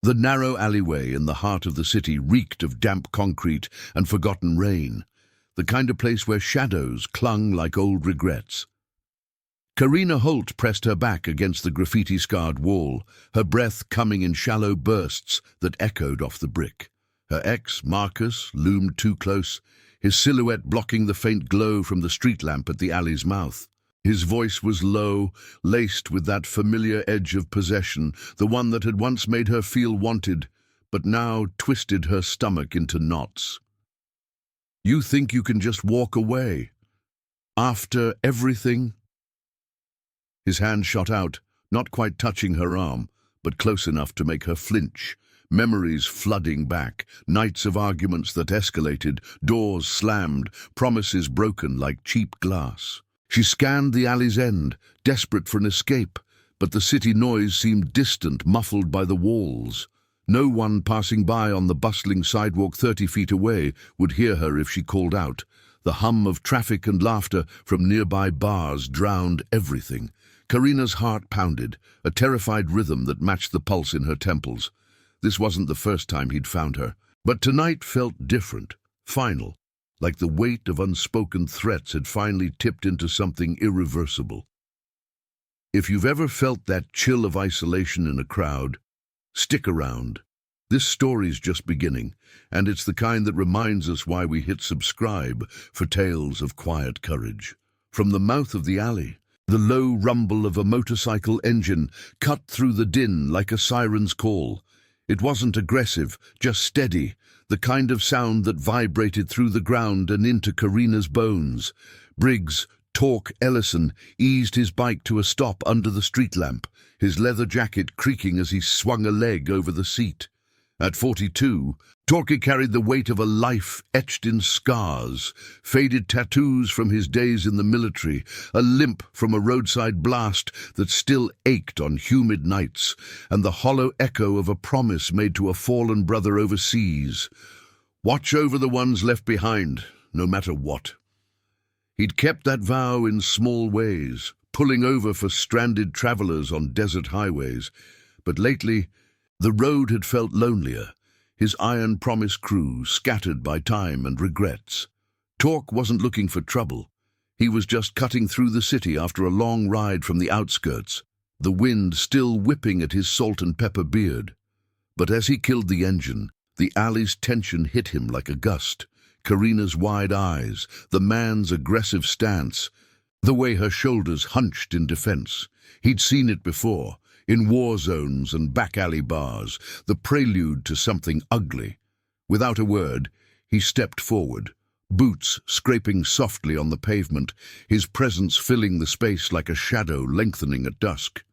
The narrow alleyway in the heart of the city reeked of damp concrete and forgotten rain, the kind of place where shadows clung like old regrets. Karina Holt pressed her back against the graffiti-scarred wall, her breath coming in shallow bursts that echoed off the brick. Her ex, Marcus, loomed too close, his silhouette blocking the faint glow from the street lamp at the alley's mouth. His voice was low, laced with that familiar edge of possession, the one that had once made her feel wanted, but now twisted her stomach into knots. "You think you can just walk away? After everything?" His hand shot out, not quite touching her arm, but close enough to make her flinch. Memories flooding back, nights of arguments that escalated, doors slammed, promises broken like cheap glass. She scanned the alley's end, desperate for an escape, but the city noise seemed distant, muffled by the walls. No one passing by on the bustling sidewalk 30 feet away would hear her if she called out. The hum of traffic and laughter from nearby bars drowned everything. Karina's heart pounded, a terrified rhythm that matched the pulse in her temples. This wasn't the first time he'd found her, but tonight felt different, final, like the weight of unspoken threats had finally tipped into something irreversible. If you've ever felt that chill of isolation in a crowd, stick around. This story's just beginning, and it's the kind that reminds us why we hit subscribe for tales of quiet courage. From the mouth of the alley, the low rumble of a motorcycle engine cut through the din like a siren's call. It wasn't aggressive, just steady, the kind of sound that vibrated through the ground and into Karina's bones. Briggs, Torque Ellison, eased his bike to a stop under the street lamp, his leather jacket creaking as he swung a leg over the seat. At 42, Torque carried the weight of a life etched in scars, faded tattoos from his days in the military, a limp from a roadside blast that still ached on humid nights, and the hollow echo of a promise made to a fallen brother overseas. Watch over the ones left behind, no matter what. He'd kept that vow in small ways, pulling over for stranded travelers on desert highways, but lately the road had felt lonelier, his iron promise crew scattered by time and regrets. Torque wasn't looking for trouble. He was just cutting through the city after a long ride from the outskirts, the wind still whipping at his salt and pepper beard. But as he killed the engine, the alley's tension hit him like a gust. Karina's wide eyes, the man's aggressive stance, the way her shoulders hunched in defense. He'd seen it before, in war zones and back-alley bars, the prelude to something ugly. Without a word, he stepped forward, boots scraping softly on the pavement, his presence filling the space like a shadow lengthening at dusk.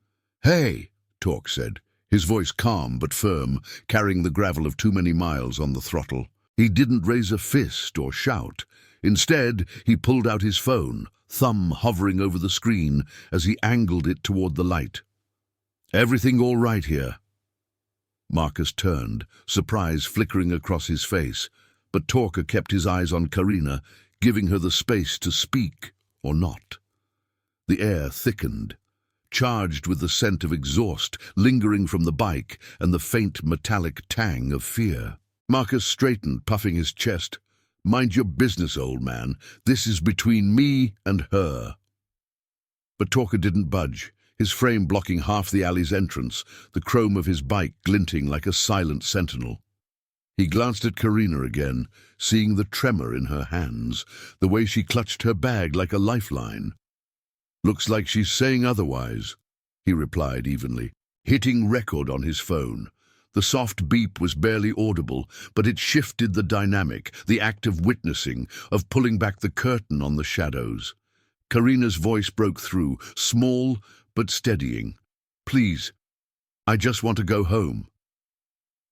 "Hey," Torque said, his voice calm but firm, carrying the gravel of too many miles on the throttle. He didn't raise a fist or shout. Instead, he pulled out his phone, thumb hovering over the screen as he angled it toward the light. "Everything all right here?" Marcus turned, surprise flickering across his face, but Torque kept his eyes on Karina, giving her the space to speak or not. The air thickened, charged with the scent of exhaust lingering from the bike and the faint metallic tang of fear. Marcus straightened, puffing his chest. "Mind your business, old man. This is between me and her." But Torque didn't budge, his frame blocking half the alley's entrance, the chrome of his bike glinting like a silent sentinel. He glanced at Karina again, seeing the tremor in her hands, the way she clutched her bag like a lifeline. "Looks like she's saying otherwise," he replied evenly, hitting record on his phone. The soft beep was barely audible, but it shifted the dynamic, the act of witnessing, of pulling back the curtain on the shadows. Karina's voice broke through, small but steadying. "Please, I just want to go home."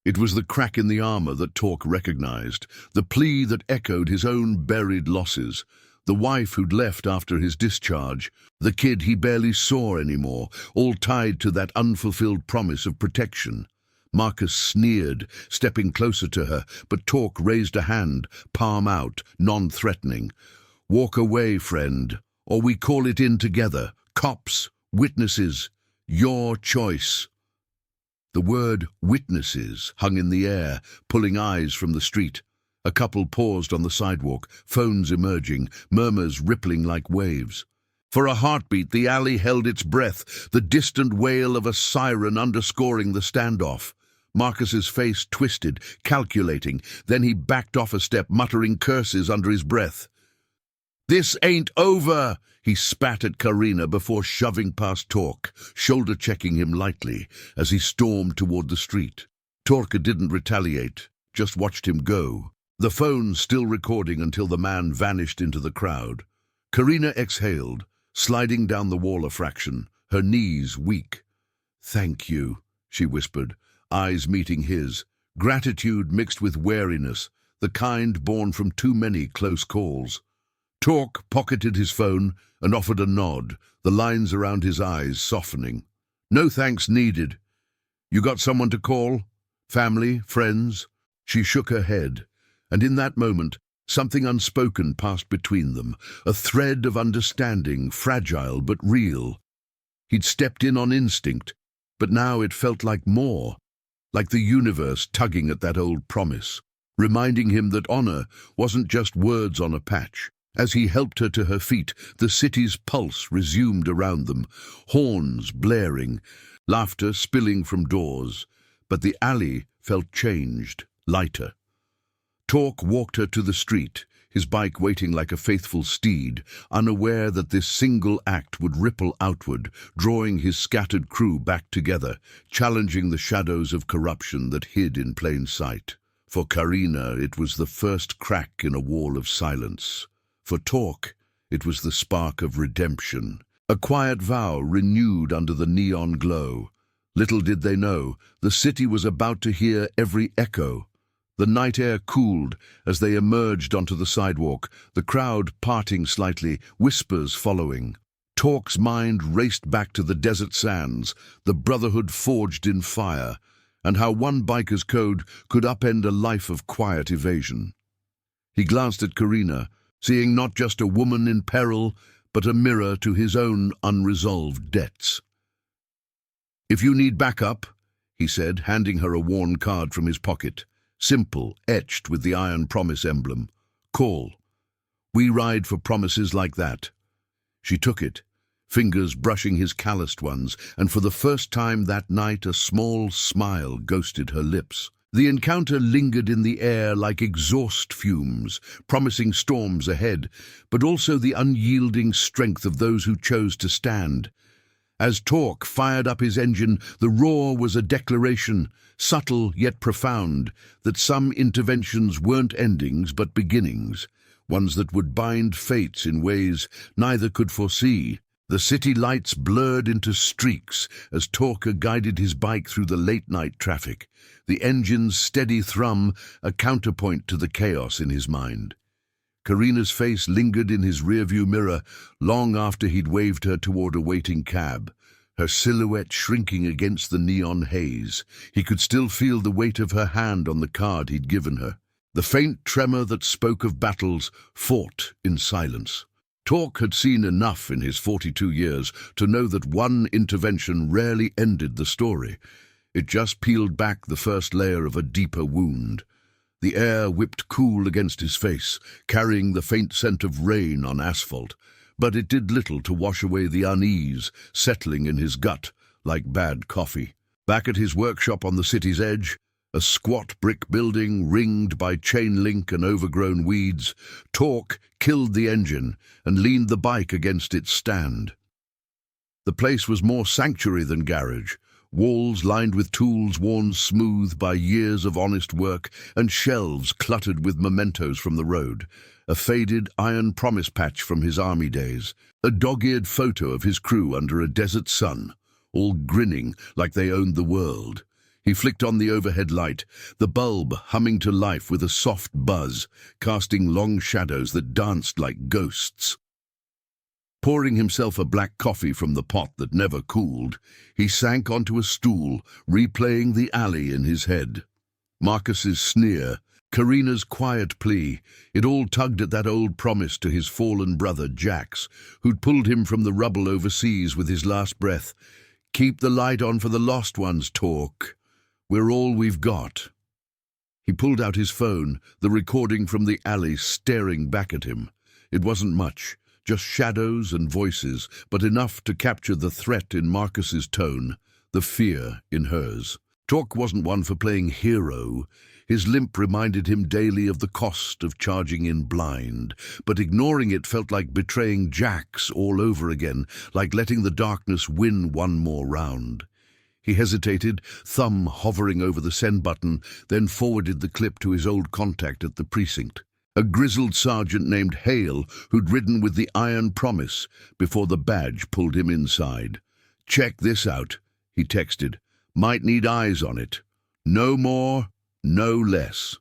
It was the crack in the armor that Torque recognized, the plea that echoed his own buried losses, the wife who'd left after his discharge, the kid he barely saw anymore, all tied to that unfulfilled promise of protection. Marcus sneered, stepping closer to her, but Torque raised a hand, palm out, non-threatening. "Walk away, friend, or we call it in together. Cops, witnesses, your choice." The word witnesses hung in the air, pulling eyes from the street. A couple paused on the sidewalk, phones emerging, murmurs rippling like waves. For a heartbeat, the alley held its breath, the distant wail of a siren underscoring the standoff. Marcus's face twisted, calculating. Then he backed off a step, muttering curses under his breath. "This ain't over!" He spat at Karina before shoving past Torque, shoulder-checking him lightly as he stormed toward the street. Torque didn't retaliate, just watched him go, the phone still recording until the man vanished into the crowd. Karina exhaled, sliding down the wall a fraction, her knees weak. "Thank you," she whispered, eyes meeting his, gratitude mixed with wariness, the kind born from too many close calls. Torque pocketed his phone and offered a nod, the lines around his eyes softening. "No thanks needed. You got someone to call? Family? Friends?" She shook her head, and in that moment, something unspoken passed between them, a thread of understanding, fragile but real. He'd stepped in on instinct, but now it felt like more, like the universe tugging at that old promise, reminding him that honor wasn't just words on a patch. As he helped her to her feet, the city's pulse resumed around them, horns blaring, laughter spilling from doors, but the alley felt changed, lighter. Torque walked her to the street, his bike waiting like a faithful steed, unaware that this single act would ripple outward, drawing his scattered crew back together, challenging the shadows of corruption that hid in plain sight. For Karina, it was the first crack in a wall of silence. For Torque, it was the spark of redemption, a quiet vow renewed under the neon glow. Little did they know, the city was about to hear every echo. The night air cooled as they emerged onto the sidewalk, the crowd parting slightly, whispers following. Torque's mind raced back to the desert sands, the brotherhood forged in fire, and how one biker's code could upend a life of quiet evasion. He glanced at Karina, seeing not just a woman in peril, but a mirror to his own unresolved debts. "If you need backup," he said, handing her a worn card from his pocket, simple, etched with the iron promise emblem. "Call. We ride for promises like that." She took it, fingers brushing his calloused ones, and for the first time that night a small smile ghosted her lips. The encounter lingered in the air like exhaust fumes, promising storms ahead, but also the unyielding strength of those who chose to stand. As Torque fired up his engine, the roar was a declaration, subtle yet profound, that some interventions weren't endings but beginnings, ones that would bind fates in ways neither could foresee. The city lights blurred into streaks as Torque guided his bike through the late-night traffic, the engine's steady thrum a counterpoint to the chaos in his mind. Karina's face lingered in his rearview mirror long after he'd waved her toward a waiting cab, her silhouette shrinking against the neon haze. He could still feel the weight of her hand on the card he'd given her, the faint tremor that spoke of battles fought in silence. Torque had seen enough in his 42 years to know that one intervention rarely ended the story. It just peeled back the first layer of a deeper wound. The air whipped cool against his face, carrying the faint scent of rain on asphalt, but it did little to wash away the unease settling in his gut like bad coffee. Back at his workshop on the city's edge, a squat brick building ringed by chain link and overgrown weeds, Torque killed the engine and leaned the bike against its stand. The place was more sanctuary than garage, walls lined with tools worn smooth by years of honest work and shelves cluttered with mementos from the road, a faded iron promise patch from his army days, a dog-eared photo of his crew under a desert sun, all grinning like they owned the world. He flicked on the overhead light, the bulb humming to life with a soft buzz, casting long shadows that danced like ghosts. Pouring himself a black coffee from the pot that never cooled, he sank onto a stool, replaying the alley in his head. Marcus's sneer, Karina's quiet plea, it all tugged at that old promise to his fallen brother Jax, who'd pulled him from the rubble overseas with his last breath. "Keep the light on for the lost ones, Torque." We're all we've got." He pulled out his phone, the recording from the alley staring back at him. It wasn't much, just shadows and voices, but enough to capture the threat in Marcus's tone, the fear in hers. Torque wasn't one for playing hero. His limp reminded him daily of the cost of charging in blind, but ignoring it felt like betraying Jax all over again, like letting the darkness win one more round. He hesitated, thumb hovering over the send button, then forwarded the clip to his old contact at the precinct, a grizzled sergeant named Hale who'd ridden with the Iron Promise before the badge pulled him inside. "Check this out," he texted. "Might need eyes on it. No more, no less."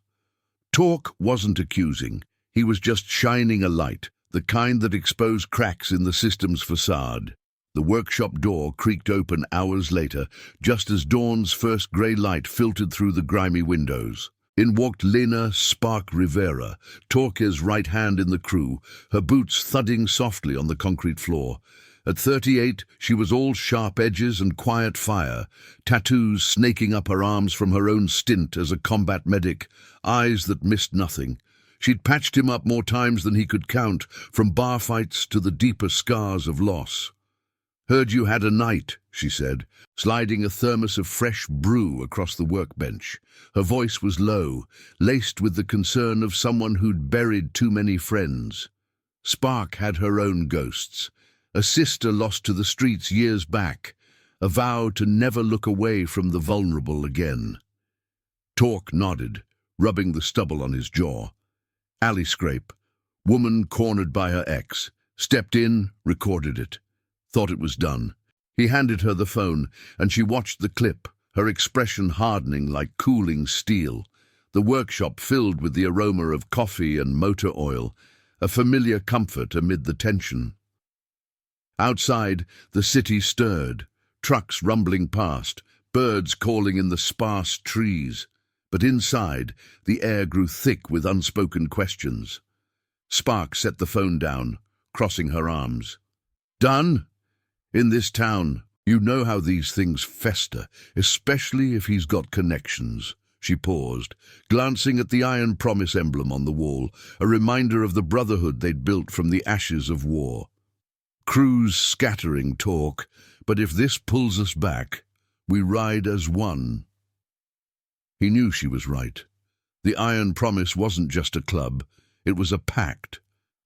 Torque wasn't accusing. He was just shining a light, the kind that exposed cracks in the system's facade. The workshop door creaked open hours later, just as dawn's first grey light filtered through the grimy windows. In walked Lena Spark Rivera, Torque's right hand in the crew, her boots thudding softly on the concrete floor. At 38, she was all sharp edges and quiet fire, tattoos snaking up her arms from her own stint as a combat medic, eyes that missed nothing. She'd patched him up more times than he could count, from bar fights to the deeper scars of loss. "Heard you had a night," she said, sliding a thermos of fresh brew across the workbench. Her voice was low, laced with the concern of someone who'd buried too many friends. Spark had her own ghosts. A sister lost to the streets years back, a vow to never look away from the vulnerable again. Torque nodded, rubbing the stubble on his jaw. Alley scrape. Woman cornered by her ex. Stepped in, recorded it. Thought it was done. He handed her the phone, and she watched the clip, her expression hardening like cooling steel. The workshop filled with the aroma of coffee and motor oil, a familiar comfort amid the tension. Outside, the city stirred, trucks rumbling past, birds calling in the sparse trees. But inside, the air grew thick with unspoken questions. Spark set the phone down, crossing her arms. "Done? In this town, you know how these things fester, especially if he's got connections." She paused, glancing at the Iron Promise emblem on the wall, a reminder of the brotherhood they'd built from the ashes of war. "Crews scattering talk, but if this pulls us back, we ride as one." He knew she was right. The Iron Promise wasn't just a club, it was a pact,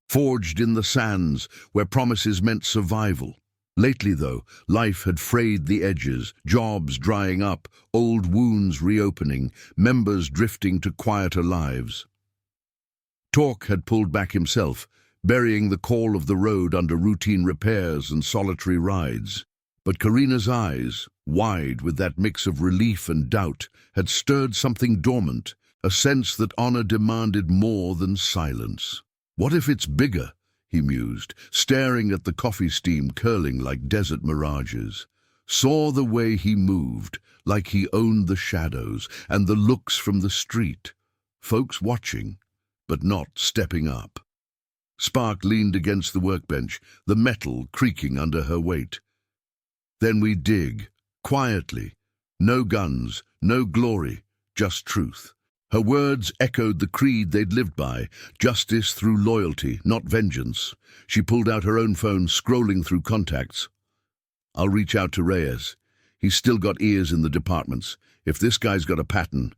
forged in the sands where promises meant survival. Lately, though, life had frayed the edges, jobs drying up, old wounds reopening, members drifting to quieter lives. Torque had pulled back himself, burying the call of the road under routine repairs and solitary rides. But Karina's eyes, wide with that mix of relief and doubt, had stirred something dormant, a sense that honor demanded more than silence. "What if it's bigger?" he mused, staring at the coffee steam curling like desert mirages. Saw the way he moved, like he owned the shadows, and the looks from the street. Folks watching, but not stepping up. Spark leaned against the workbench, the metal creaking under her weight. "Then we dig, quietly. No guns, no glory, just truth." Her words echoed the creed they'd lived by, justice through loyalty, not vengeance. She pulled out her own phone, scrolling through contacts. "I'll reach out to Reyes. He's still got ears in the departments. If this guy's got a pattern."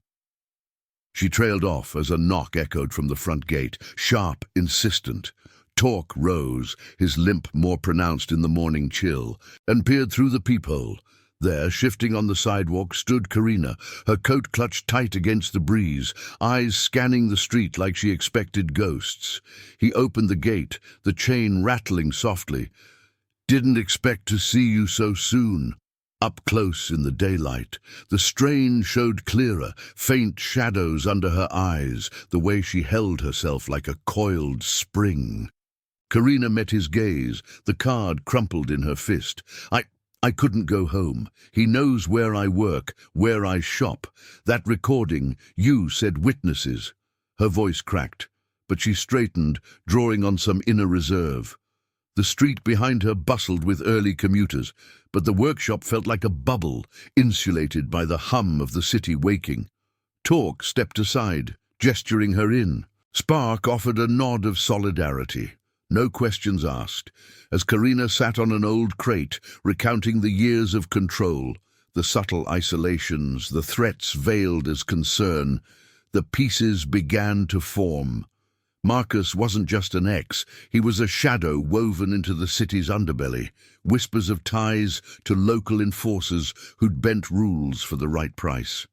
She trailed off as a knock echoed from the front gate, sharp, insistent. Torque rose, his limp more pronounced in the morning chill, and peered through the peephole. There, shifting on the sidewalk, stood Karina, her coat clutched tight against the breeze, eyes scanning the street like she expected ghosts. He opened the gate, the chain rattling softly. "Didn't expect to see you so soon." Up close in the daylight, the strain showed clearer, faint shadows under her eyes, the way she held herself like a coiled spring. Karina met his gaze, the card crumpled in her fist. I couldn't go home. He knows where I work, where I shop. That recording, you said witnesses." Her voice cracked, but she straightened, drawing on some inner reserve. The street behind her bustled with early commuters, but the workshop felt like a bubble, insulated by the hum of the city waking. Talk stepped aside, gesturing her in. Spark offered a nod of solidarity. No questions asked, as Karina sat on an old crate, recounting the years of control, the subtle isolations, the threats veiled as concern. The pieces began to form. Marcus wasn't just an ex, he was a shadow woven into the city's underbelly, whispers of ties to local enforcers who'd bent rules for the right price.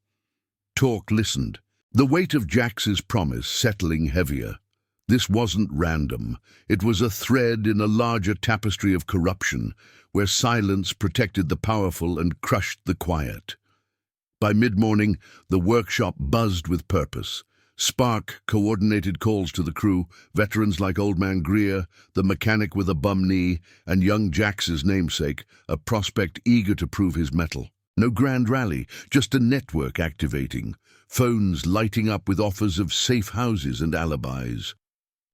Talk listened, the weight of Jax's promise settling heavier. This wasn't random. It was a thread in a larger tapestry of corruption, where silence protected the powerful and crushed the quiet. By mid-morning, the workshop buzzed with purpose. Spark coordinated calls to the crew, veterans like Old Man Greer, the mechanic with a bum knee, and young Jax's namesake, a prospect eager to prove his mettle. No grand rally, just a network activating, phones lighting up with offers of safe houses and alibis.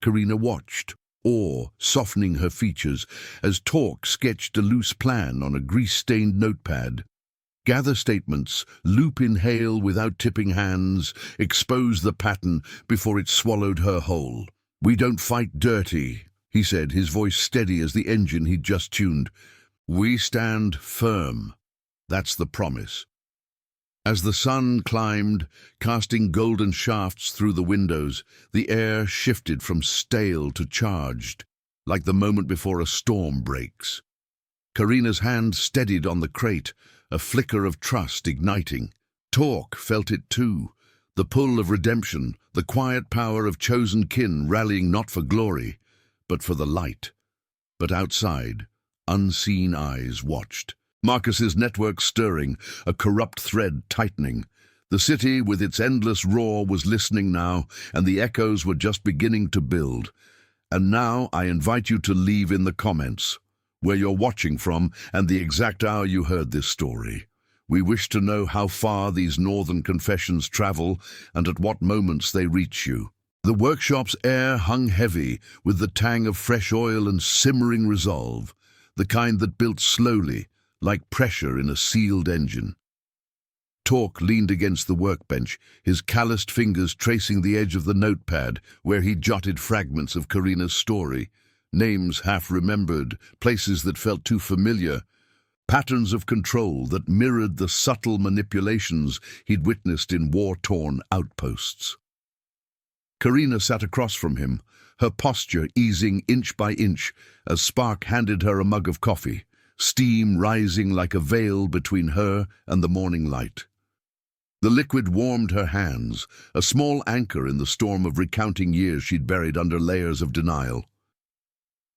Karina watched, awe softening her features, as Talk sketched a loose plan on a grease-stained notepad. Gather statements, loop in hail without tipping hands, expose the pattern before it swallowed her whole. "We don't fight dirty," he said, his voice steady as the engine he'd just tuned. "We stand firm. That's the promise." As the sun climbed, casting golden shafts through the windows, the air shifted from stale to charged, like the moment before a storm breaks. Karina's hand steadied on the crate, a flicker of trust igniting. Talk felt it too, the pull of redemption, the quiet power of chosen kin rallying not for glory, but for the light. But outside, unseen eyes watched. Marcus's network stirring, a corrupt thread tightening. The city, with its endless roar, was listening now, and the echoes were just beginning to build. And now I invite you to leave in the comments where you're watching from and the exact hour you heard this story. We wish to know how far these northern confessions travel and at what moments they reach you. The workshop's air hung heavy with the tang of fresh oil and simmering resolve, the kind that built slowly, like pressure in a sealed engine. Talk leaned against the workbench, his calloused fingers tracing the edge of the notepad where he jotted fragments of Karina's story, names half-remembered, places that felt too familiar, patterns of control that mirrored the subtle manipulations he'd witnessed in war-torn outposts. Karina sat across from him, her posture easing inch by inch as Spark handed her a mug of coffee, steam rising like a veil between her and the morning light. The liquid warmed her hands, a small anchor in the storm of recounting years she'd buried under layers of denial.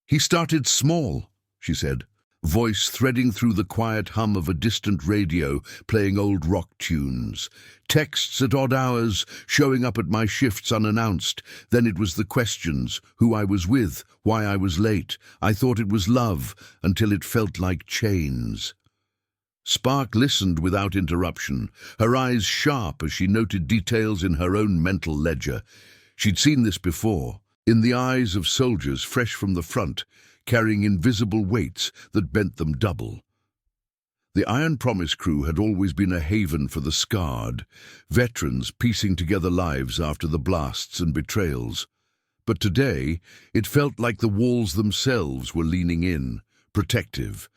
"He started small," she said, voice threading through the quiet hum of a distant radio playing old rock tunes. Texts at odd hours, showing up at my shifts unannounced. Then it was the questions, who I was with, why I was late. I thought it was love, until it felt like chains. Spark listened without interruption, her eyes sharp as she noted details in her own mental ledger. She'd seen this before, in the eyes of soldiers fresh from the front, carrying invisible weights that bent them double. The Iron Promise crew had always been a haven for the scarred, veterans piecing together lives after the blasts and betrayals. But today, it felt like the walls themselves were leaning in, protective.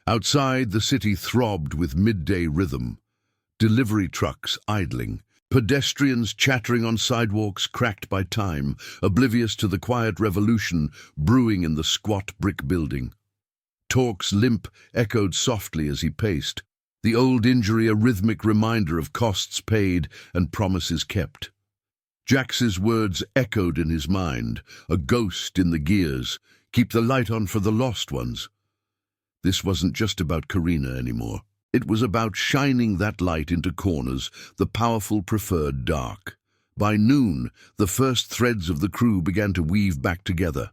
Outside, the city throbbed with midday rhythm. Delivery trucks idling, pedestrians chattering on sidewalks cracked by time, oblivious to the quiet revolution brewing in the squat brick building. Talk's limp echoed softly as he paced, the old injury a rhythmic reminder of costs paid and promises kept. Jax's words echoed in his mind, a ghost in the gears, keep the light on for the lost ones. This wasn't just about Karina anymore. It was about shining that light into corners the powerful preferred dark. By noon, the first threads of the crew began to weave back together.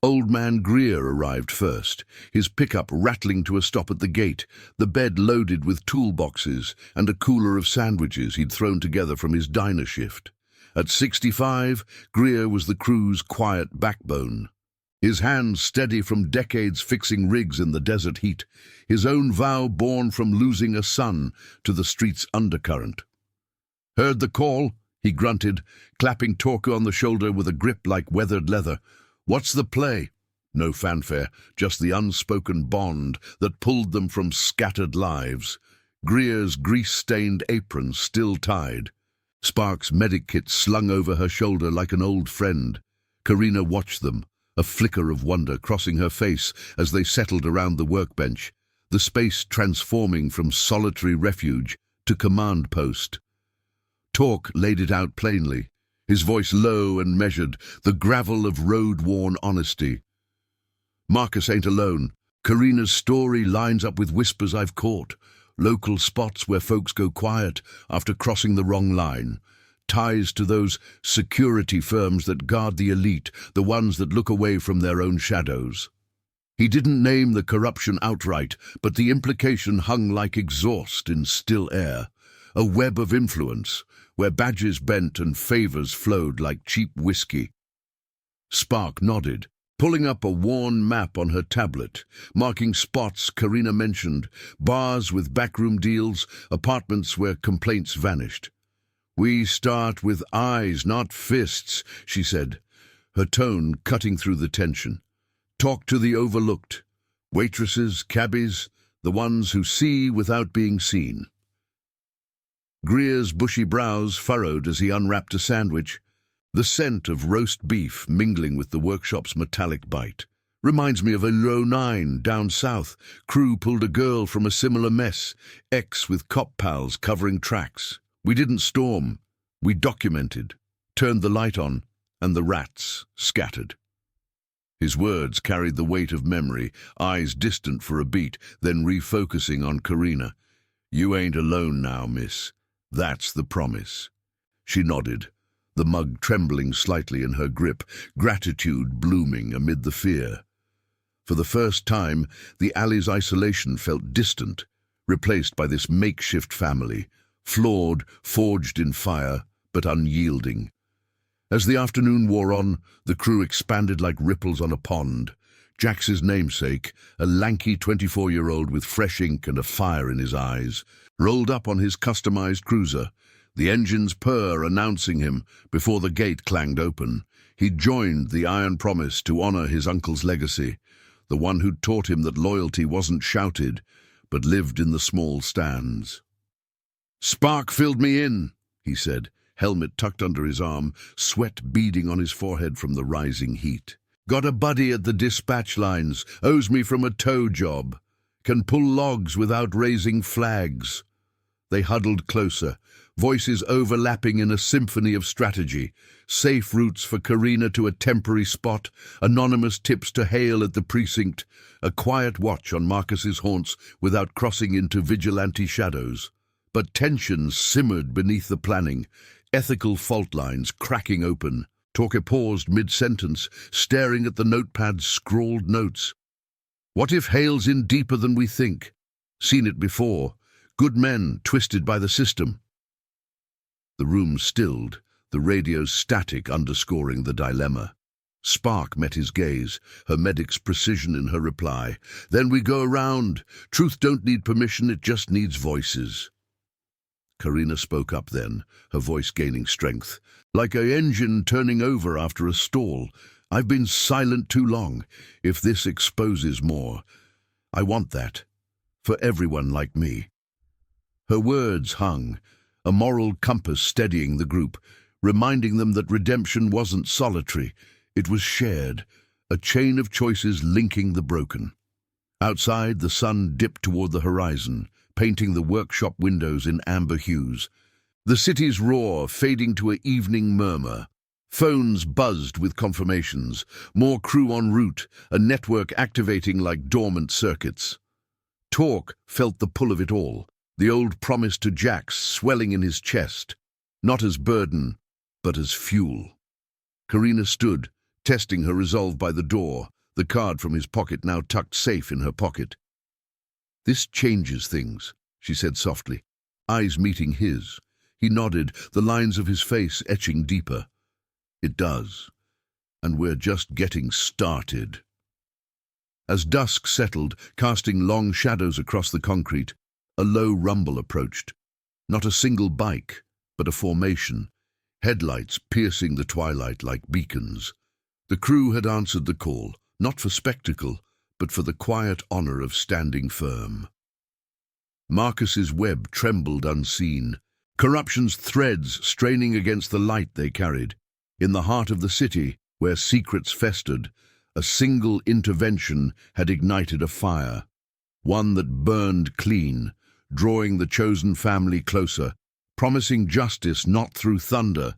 Old Man Greer arrived first, his pickup rattling to a stop at the gate, the bed loaded with toolboxes and a cooler of sandwiches he'd thrown together from his diner shift. At 65, Greer was the crew's quiet backbone. His hands steady from decades fixing rigs in the desert heat, his own vow born from losing a son to the street's undercurrent. "Heard the call?" he grunted, clapping Torque on the shoulder with a grip like weathered leather. "What's the play?" No fanfare, just the unspoken bond that pulled them from scattered lives. Greer's grease-stained apron still tied. Spark's medic kit slung over her shoulder like an old friend. Karina watched them, a flicker of wonder crossing her face as they settled around the workbench, the space transforming from solitary refuge to command post. Torque laid it out plainly, his voice low and measured, the gravel of road-worn honesty. "Marcus ain't alone. Karina's story lines up with whispers I've caught. Local spots where folks go quiet after crossing the wrong line. Ties to those security firms that guard the elite, the ones that look away from their own shadows." He didn't name the corruption outright, but the implication hung like exhaust in still air. A web of influence, where badges bent and favors flowed like cheap whiskey. Spark nodded, pulling up a worn map on her tablet, marking spots Karina mentioned, bars with backroom deals, apartments where complaints vanished. "We start with eyes, not fists," she said, her tone cutting through the tension. "Talk to the overlooked. Waitresses, cabbies, the ones who see without being seen." Greer's bushy brows furrowed as he unwrapped a sandwich. The scent of roast beef mingling with the workshop's metallic bite. "Reminds me of a low 9 down south. Crew pulled a girl from a similar mess. Ex with cop pals covering tracks. We didn't storm. We documented. Turned the light on, and the rats scattered." His words carried the weight of memory, eyes distant for a beat, then refocusing on Karina. "You ain't alone now, miss. That's the promise." She nodded, the mug trembling slightly in her grip, gratitude blooming amid the fear. For the first time, the alley's isolation felt distant, replaced by this makeshift family, flawed, forged in fire, but unyielding. As the afternoon wore on, the crew expanded like ripples on a pond. Jax's namesake, a lanky 24-year-old with fresh ink and a fire in his eyes, rolled up on his customized cruiser, the engine's purr announcing him before the gate clanged open. He joined the iron promise to honor his uncle's legacy, the one who'd taught him that loyalty wasn't shouted, but lived in the small stands. "Spark filled me in," he said, helmet tucked under his arm, sweat beading on his forehead from the rising heat. "Got a buddy at the dispatch lines, owes me from a tow job. Can pull logs without raising flags." They huddled closer, voices overlapping in a symphony of strategy. Safe routes for Karina to a temporary spot, anonymous tips to hail at the precinct, a quiet watch on Marcus's haunts without crossing into vigilante shadows. But tensions simmered beneath the planning, ethical fault lines cracking open. Torque paused mid-sentence, staring at the notepad's scrawled notes. "What if Hale's in deeper than we think? Seen it before. Good men twisted by the system." The room stilled, the radio's static underscoring the dilemma. Spark met his gaze, her medic's precision in her reply. "Then we go around. Truth don't need permission, it just needs voices." Karina spoke up then, her voice gaining strength. "Like a engine turning over after a stall. I've been silent too long. If this exposes more, I want that. For everyone like me." Her words hung, a moral compass steadying the group, reminding them that redemption wasn't solitary, it was shared, a chain of choices linking the broken. Outside, the sun dipped toward the horizon, painting the workshop windows in amber hues. The city's roar fading to an evening murmur. Phones buzzed with confirmations, more crew en route, a network activating like dormant circuits. Torque felt the pull of it all, the old promise to Jax swelling in his chest, not as burden, but as fuel. Karina stood, testing her resolve by the door, the card from his pocket now tucked safe in her pocket. "This changes things," she said softly, eyes meeting his. He nodded, the lines of his face etching deeper. "It does. And we're just getting started. As dusk settled, casting long shadows across the concrete, a low rumble approached. Not a single bike, but a formation, headlights piercing the twilight like beacons. The crew had answered the call, not for spectacle, but for the quiet honor of standing firm. Marcus's web trembled unseen, corruption's threads straining against the light they carried. In the heart of the city, where secrets festered, a single intervention had ignited a fire, one that burned clean, drawing the chosen family closer, promising justice not through thunder,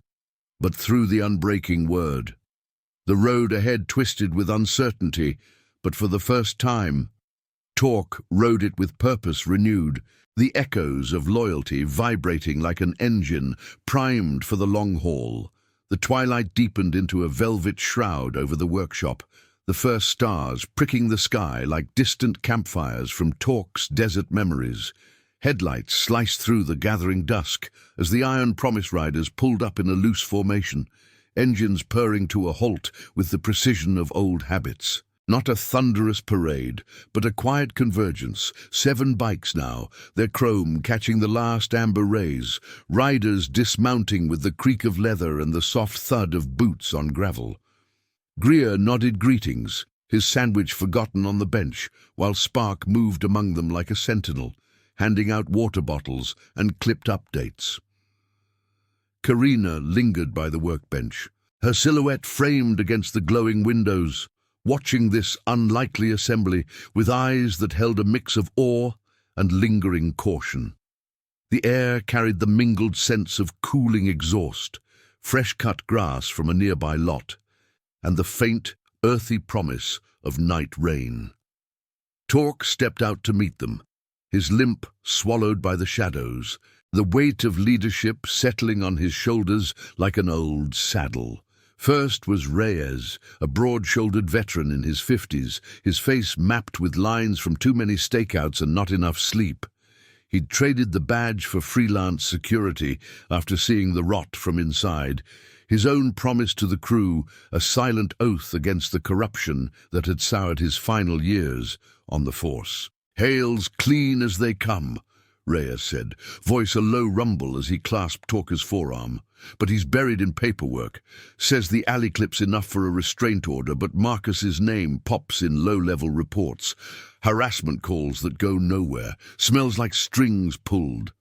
but through the unbreaking word. The road ahead twisted with uncertainty, but for the first time, Torque rode it with purpose renewed, the echoes of loyalty vibrating like an engine primed for the long haul. The twilight deepened into a velvet shroud over the workshop, the first stars pricking the sky like distant campfires from Torque's desert memories. Headlights sliced through the gathering dusk as the Iron Promise riders pulled up in a loose formation, engines purring to a halt with the precision of old habits. Not a thunderous parade, but a quiet convergence. 7 bikes now, their chrome catching the last amber rays, riders dismounting with the creak of leather and the soft thud of boots on gravel. Greer nodded greetings, his sandwich forgotten on the bench, while Spark moved among them like a sentinel, handing out water bottles and clipped updates. Karina lingered by the workbench, her silhouette framed against the glowing windows, watching this unlikely assembly with eyes that held a mix of awe and lingering caution. The air carried the mingled sense of cooling exhaust, fresh-cut grass from a nearby lot, and the faint, earthy promise of night rain. Torque stepped out to meet them, his limp swallowed by the shadows, the weight of leadership settling on his shoulders like an old saddle. First was Reyes, a broad-shouldered veteran in his 50s, his face mapped with lines from too many stakeouts and not enough sleep. He'd traded the badge for freelance security after seeing the rot from inside, his own promise to the crew a silent oath against the corruption that had soured his final years on the force. "Hails clean as they come," Reyes said, voice a low rumble as he clasped Torque's forearm. "But he's buried in paperwork. Says the alley clip's enough for a restraint order, but Marcus's name pops in low-level reports. Harassment calls that go nowhere. Smells like strings pulled."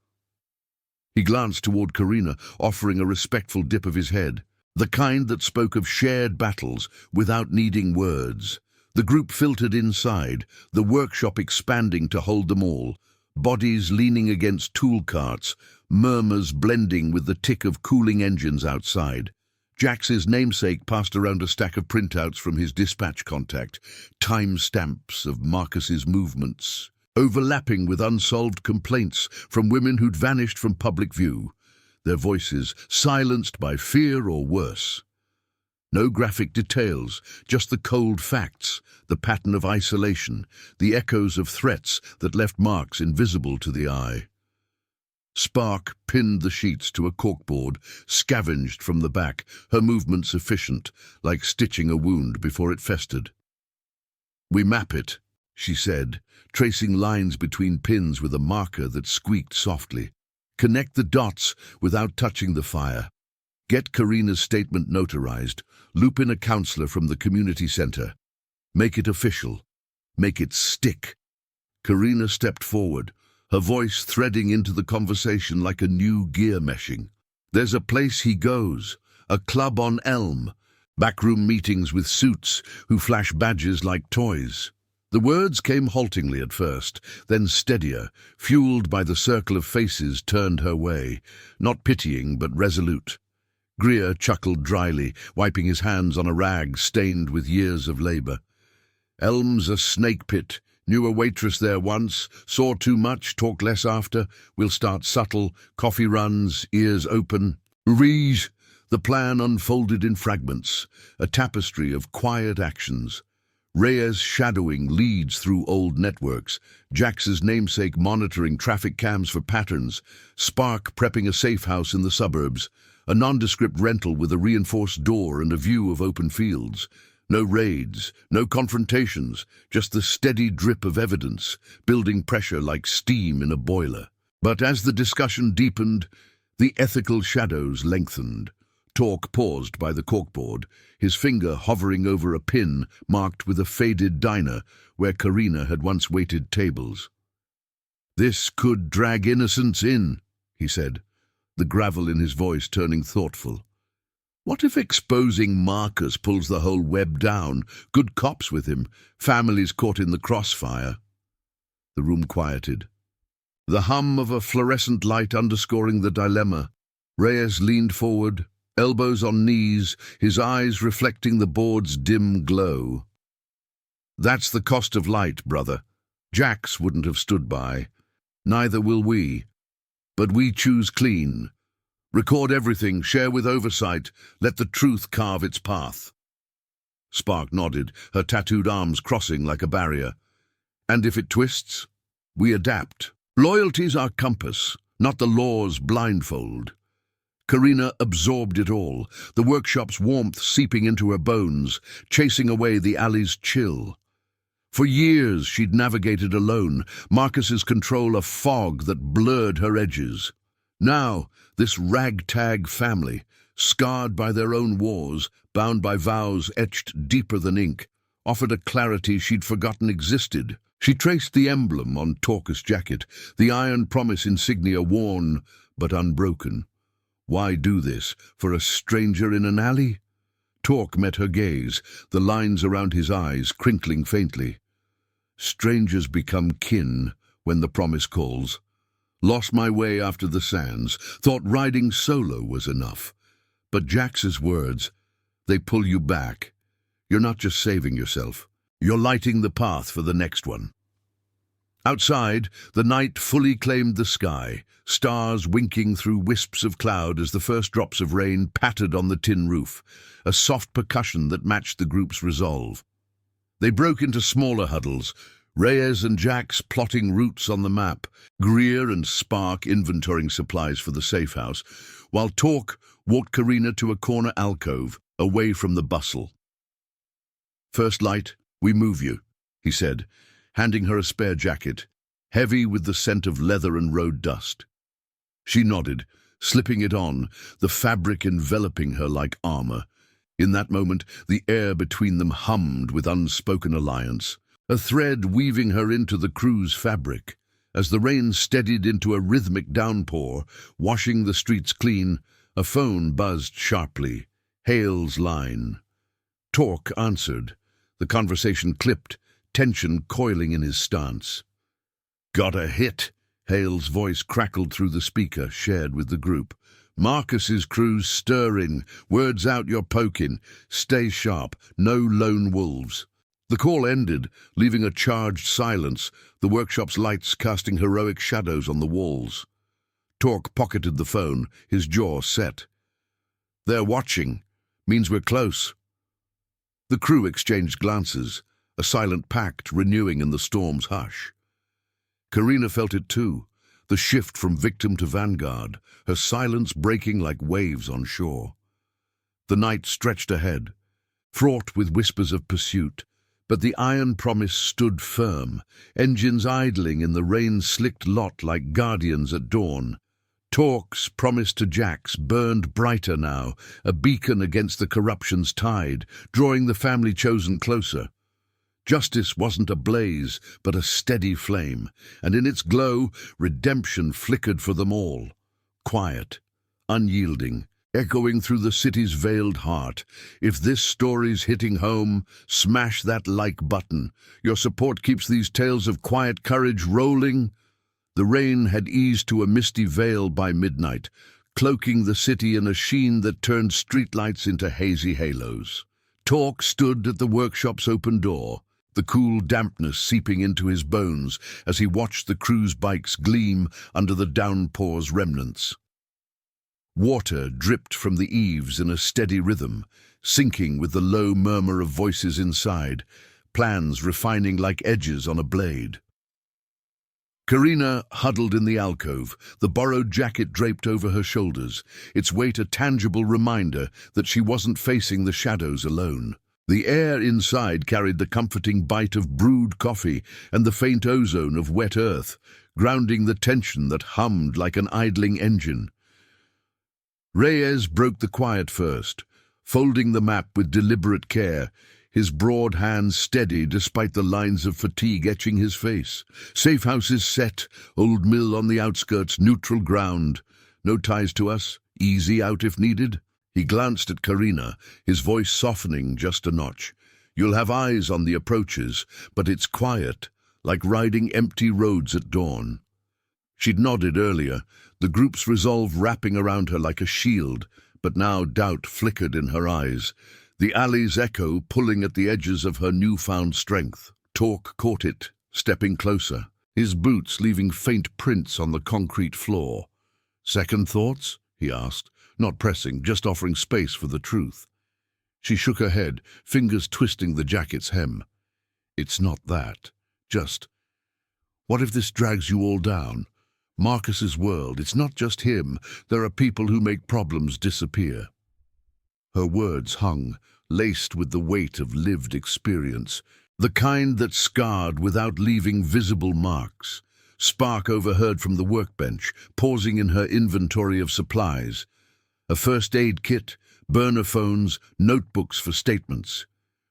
He glanced toward Karina, offering a respectful dip of his head, the kind that spoke of shared battles without needing words. The group filtered inside, the workshop expanding to hold them all, bodies leaning against tool carts, murmurs blending with the tick of cooling engines outside. Jax's namesake passed around a stack of printouts from his dispatch contact, time-stamps of Marcus's movements, overlapping with unsolved complaints from women who'd vanished from public view, their voices silenced by fear or worse. No graphic details, just the cold facts, the pattern of isolation, the echoes of threats that left marks invisible to the eye. Spark pinned the sheets to a corkboard, scavenged from the back, her movements efficient, like stitching a wound before it festered. "We map it," she said, tracing lines between pins with a marker that squeaked softly. "Connect the dots without touching the fire. Get Karina's statement notarized. Loop in a counselor from the community center. Make it official. Make it stick." Karina stepped forward, her voice threading into the conversation like a new gear meshing. "There's a place he goes, a club on Elm. Backroom meetings with suits who flash badges like toys." The words came haltingly at first, then steadier, fueled by the circle of faces turned her way, not pitying but resolute. Greer chuckled dryly, wiping his hands on a rag stained with years of labor. "Elm's a snake pit. Knew a waitress there once. Saw too much, talk less after. We'll start subtle, coffee runs, ears open. Rees." The plan unfolded in fragments, a tapestry of quiet actions. Reyes shadowing leads through old networks, Jax's namesake monitoring traffic cams for patterns, Spark prepping a safe house in the suburbs, A nondescript rental with a reinforced door and a view of open fields. No raids, no confrontations, just the steady drip of evidence, building pressure like steam in a boiler. But as the discussion deepened, the ethical shadows lengthened. Tork paused by the corkboard, his finger hovering over a pin marked with a faded diner where Karina had once waited tables. "This could drag innocents in," he said, the gravel in his voice turning thoughtful. "What if exposing Marcus pulls the whole web down? Good cops with him, families caught in the crossfire." The room quieted. The hum of a fluorescent light underscoring the dilemma. Reyes leaned forward, elbows on knees, his eyes reflecting the board's dim glow. "That's the cost of light, brother. Jax wouldn't have stood by. Neither will we. But we choose clean. Record everything, share with oversight, let the truth carve its path." Spark nodded, her tattooed arms crossing like a barrier. "And if it twists, we adapt. Loyalty's our compass, not the law's blindfold." Karina absorbed it all, the workshop's warmth seeping into her bones, chasing away the alley's chill. For years she'd navigated alone, Marcus's control a fog that blurred her edges. Now, this ragtag family, scarred by their own wars, bound by vows etched deeper than ink, offered a clarity she'd forgotten existed. She traced the emblem on Tork's jacket, the iron promise insignia worn but unbroken. Why do this, for a stranger in an alley? Tork met her gaze, the lines around his eyes crinkling faintly. "Strangers become kin when the promise calls. Lost my way after the sands, thought riding solo was enough. But Jax's words, they pull you back. You're not just saving yourself, you're lighting the path for the next one." Outside, the night fully claimed the sky, stars winking through wisps of cloud as the first drops of rain pattered on the tin roof, a soft percussion that matched the group's resolve. They broke into smaller huddles, Reyes and Jax plotting routes on the map, Greer and Spark inventorying supplies for the safe house, while Tork walked Karina to a corner alcove, away from the bustle. "First light, we move you," he said, handing her a spare jacket, heavy with the scent of leather and road dust. She nodded, slipping it on, the fabric enveloping her like armor. In that moment, the air between them hummed with unspoken alliance, a thread weaving her into the crew's fabric. As the rain steadied into a rhythmic downpour, washing the streets clean, a phone buzzed sharply. Hale's line. Tork answered. The conversation clipped, tension coiling in his stance. "Got a hit," Hale's voice crackled through the speaker shared with the group. "Marcus's crew's stirring. Words out you're poking. Stay sharp. No lone wolves." The call ended, leaving a charged silence, the workshop's lights casting heroic shadows on the walls. Tork pocketed the phone, his jaw set. "They're watching. Means we're close." The crew exchanged glances, a silent pact renewing in the storm's hush. Karina felt it too, the shift from victim to vanguard, her silence breaking like waves on shore. The night stretched ahead, fraught with whispers of pursuit, but the iron promise stood firm, engines idling in the rain-slicked lot like guardians at dawn. Tork's promise to Jax burned brighter now, a beacon against the corruption's tide, drawing the family chosen closer. Justice wasn't a blaze, but a steady flame, and in its glow, redemption flickered for them all. Quiet, unyielding, echoing through the city's veiled heart. If this story's hitting home, smash that like button. Your support keeps these tales of quiet courage rolling. The rain had eased to a misty veil by midnight, cloaking the city in a sheen that turned streetlights into hazy halos. Tork stood at the workshop's open door, the cool dampness seeping into his bones as he watched the crew's bikes gleam under the downpour's remnants. Water dripped from the eaves in a steady rhythm, syncing with the low murmur of voices inside, plans refining like edges on a blade. Karina huddled in the alcove, the borrowed jacket draped over her shoulders, its weight a tangible reminder that she wasn't facing the shadows alone. The air inside carried the comforting bite of brewed coffee and the faint ozone of wet earth, grounding the tension that hummed like an idling engine. Reyes broke the quiet first, folding the map with deliberate care, his broad hands steady despite the lines of fatigue etching his face. Safe houses set, old mill on the outskirts, neutral ground. No ties to us, easy out if needed. He glanced at Karina, his voice softening just a notch. You'll have eyes on the approaches, but it's quiet, like riding empty roads at dawn. She'd nodded earlier, the group's resolve wrapping around her like a shield, but now doubt flickered in her eyes, the alley's echo pulling at the edges of her newfound strength. Torque caught it, stepping closer, his boots leaving faint prints on the concrete floor. Second thoughts? He asked, not pressing, just offering space for the truth. She shook her head, fingers twisting the jacket's hem. It's not that. Just, what if this drags you all down? Marcus's world, it's not just him. There are people who make problems disappear. Her words hung, laced with the weight of lived experience, the kind that scarred without leaving visible marks. Spark overheard from the workbench, pausing in her inventory of supplies. A first aid kit, burner phones, notebooks for statements.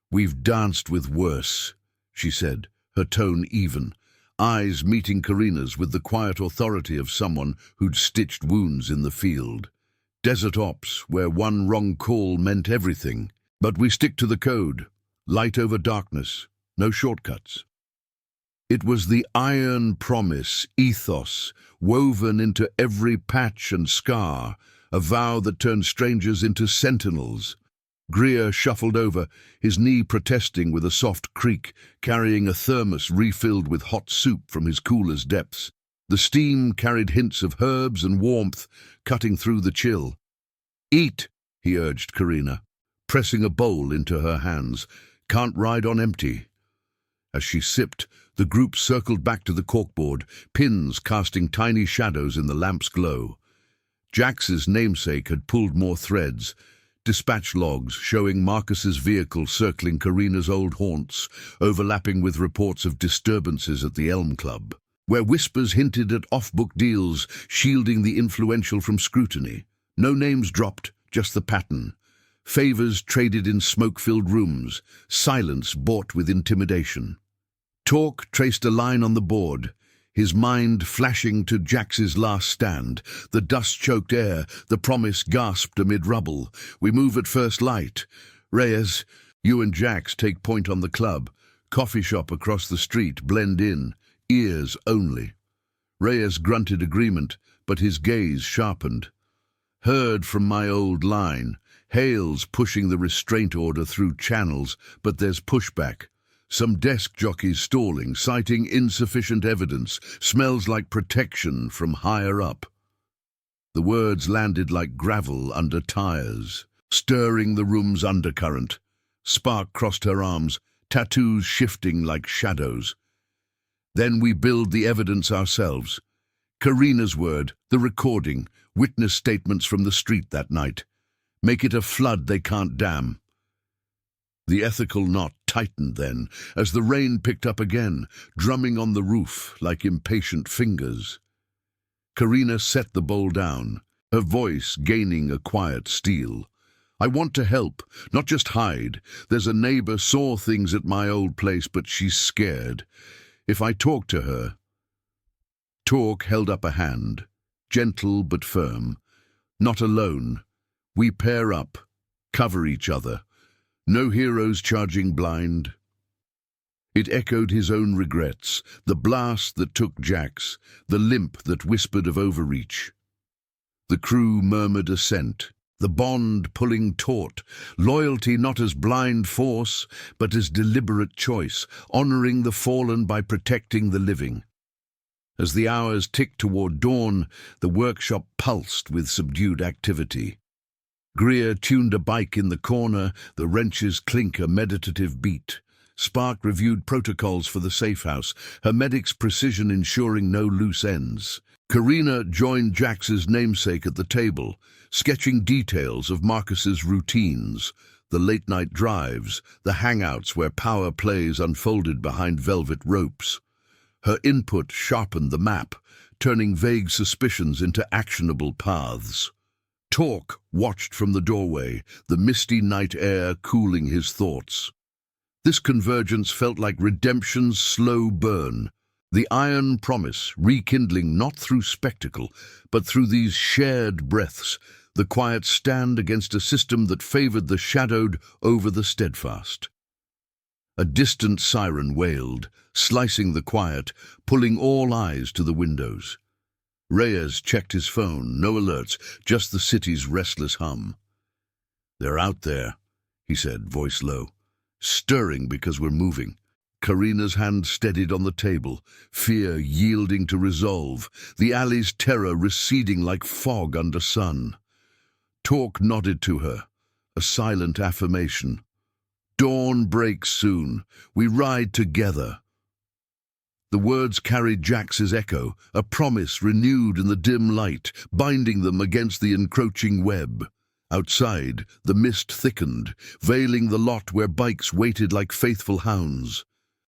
We've danced with worse, she said, her tone even, eyes meeting Karina's with the quiet authority of someone who'd stitched wounds in the field. Desert ops, where one wrong call meant everything. But we stick to the code. Light over darkness. No shortcuts. It was the iron promise, ethos, woven into every patch and scar, a vow that turned strangers into sentinels. Greer shuffled over, his knee protesting with a soft creak, carrying a thermos refilled with hot soup from his cooler's depths. The steam carried hints of herbs and warmth, cutting through the chill. Eat, he urged Karina, pressing a bowl into her hands. Can't ride on empty. As she sipped, the group circled back to the corkboard, pins casting tiny shadows in the lamp's glow. Jax's namesake had pulled more threads, dispatch logs showing Marcus's vehicle circling Karina's old haunts, overlapping with reports of disturbances at the Elm Club, where whispers hinted at off-book deals, shielding the influential from scrutiny. No names dropped, just the pattern. Favors traded in smoke-filled rooms, silence bought with intimidation. Torque traced a line on the board, his mind flashing to Jax's last stand, the dust-choked air, the promise gasped amid rubble. We move at first light. Reyes, you and Jax take point on the club. Coffee shop across the street, blend in. Ears only. Reyes grunted agreement, but his gaze sharpened. Heard from my old line. Hale's pushing the restraint order through channels, but there's pushback. Some desk jockeys stalling, citing insufficient evidence. Smells like protection from higher up. The words landed like gravel under tires, stirring the room's undercurrent. Spark crossed her arms, tattoos shifting like shadows. Then we build the evidence ourselves. Karina's word, the recording, witness statements from the street that night. Make it a flood they can't dam. The ethical knot tightened then, as the rain picked up again, drumming on the roof like impatient fingers. Karina set the bowl down, her voice gaining a quiet steel. I want to help, not just hide. There's a neighbor saw things at my old place, but she's scared. If I talk to her... Torque held up a hand, gentle but firm. Not alone. We pair up, cover each other. No heroes charging blind. It echoed his own regrets, the blast that took Jax, the limp that whispered of overreach. The crew murmured assent, the bond pulling taut, loyalty not as blind force, but as deliberate choice, honoring the fallen by protecting the living. As the hours ticked toward dawn, the workshop pulsed with subdued activity. Greer tuned a bike in the corner, the wrenches clink a meditative beat. Spark reviewed protocols for the safe house, her medic's precision ensuring no loose ends. Karina joined Jax's namesake at the table, sketching details of Marcus's routines, the late-night drives, the hangouts where power plays unfolded behind velvet ropes. Her input sharpened the map, turning vague suspicions into actionable paths. Torque watched from the doorway, the misty night air cooling his thoughts. This convergence felt like redemption's slow burn, the iron promise rekindling not through spectacle, but through these shared breaths, the quiet stand against a system that favored the shadowed over the steadfast. A distant siren wailed, slicing the quiet, pulling all eyes to the windows. Reyes checked his phone, no alerts, just the city's restless hum. "They're out there," he said, voice low. "Stirring because we're moving." Karina's hand steadied on the table, fear yielding to resolve, the alley's terror receding like fog under sun. Torque nodded to her, a silent affirmation. "Dawn breaks soon. We ride together." The words carried Jax's echo, a promise renewed in the dim light, binding them against the encroaching web. Outside, the mist thickened, veiling the lot where bikes waited like faithful hounds.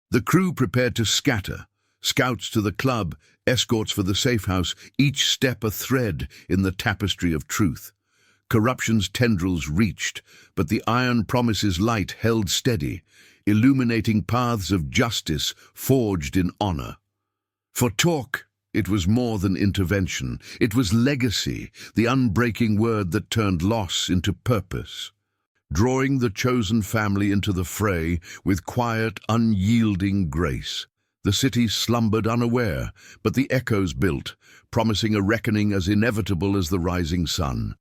The crew prepared to scatter, scouts to the club, escorts for the safe house, each step a thread in the tapestry of truth. Corruption's tendrils reached, but the iron promise's light held steady, illuminating paths of justice forged in honor. For Torque, it was more than intervention. It was legacy, the unbreaking word that turned loss into purpose. Drawing the chosen family into the fray with quiet, unyielding grace. The city slumbered unaware, but the echoes built, promising a reckoning as inevitable as the rising sun.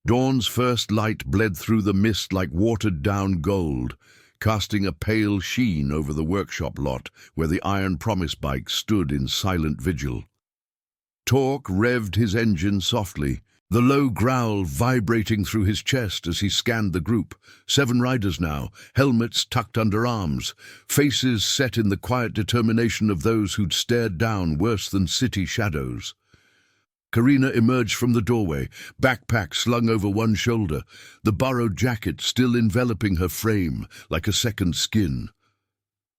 Dawn's first light bled through the mist like watered-down gold, casting a pale sheen over the workshop lot where the Iron Promise bike stood in silent vigil. Torque revved his engine softly, the low growl vibrating through his chest as he scanned the group. 7 riders now, helmets tucked under arms, faces set in the quiet determination of those who'd stared down worse than city shadows. Karina emerged from the doorway, backpack slung over one shoulder, the borrowed jacket still enveloping her frame like a second skin.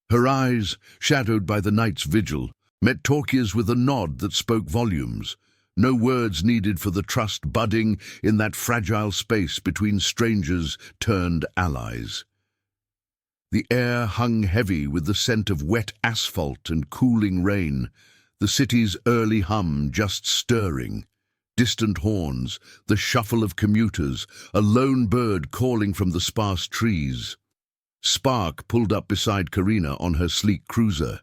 Her eyes, shadowed by the night's vigil, met Torque's with a nod that spoke volumes. No words needed for the trust budding in that fragile space between strangers turned allies. The air hung heavy with the scent of wet asphalt and cooling rain, the city's early hum just stirring. Distant horns, the shuffle of commuters, a lone bird calling from the sparse trees. Spark pulled up beside Karina on her sleek cruiser,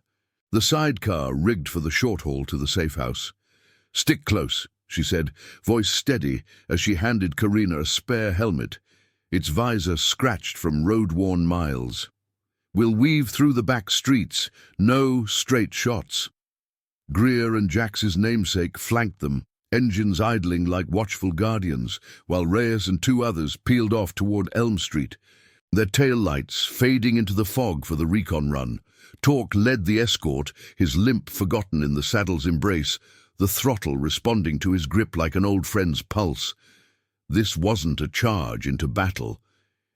the sidecar rigged for the short haul to the safe house. "Stick close," she said, voice steady as she handed Karina a spare helmet, its visor scratched from road-worn miles. "We'll weave through the back streets, no straight shots." Greer and Jax's namesake flanked them, engines idling like watchful guardians, while Reyes and 2 others peeled off toward Elm Street, their tail lights fading into the fog for the recon run. Torque led the escort, his limp forgotten in the saddle's embrace, the throttle responding to his grip like an old friend's pulse. This wasn't a charge into battle.